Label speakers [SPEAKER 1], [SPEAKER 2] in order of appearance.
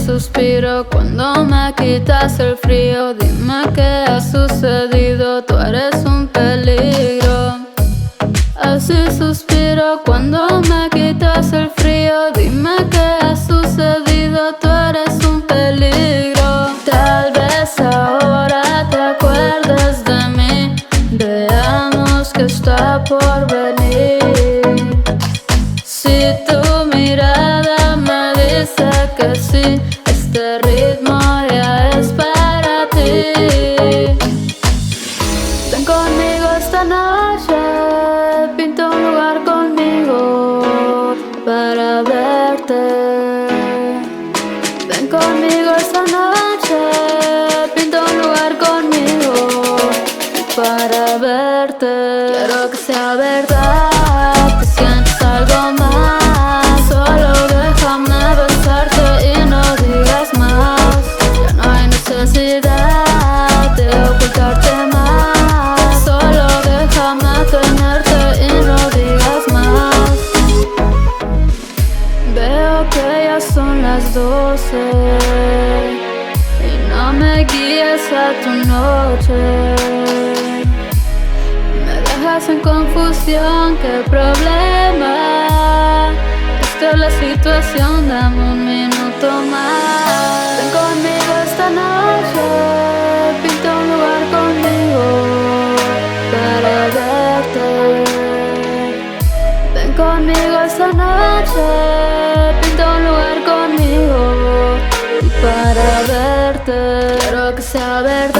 [SPEAKER 1] Suspiro cuando me quitas el frío. Dime qué ha sucedido, tú eres un peligro. Así suspiro cuando me quitas el frío. Dime qué ha sucedido, tú eres un peligro. Tal vez ahora te acuerdes de mí. Veamos qué está por venir. Si tu mirada me dice que sí, este ritmo ya es para ti. Ven conmigo esta noche, pinta un lugar conmigo para verte. Ven conmigo esta noche, pinta un lugar conmigo para verte. Quiero que sea verdad, que sientes algo más. las 12 y no me guíes a tu noche. Me dejas en confusión, qué problema. Esta es la situación, dame un minuto más. Ven conmigo esta noche, pinta un lugar conmigo para verte. Ven conmigo esta noche, pinta un lugar conmigo para verte. Quiero que sea verdad.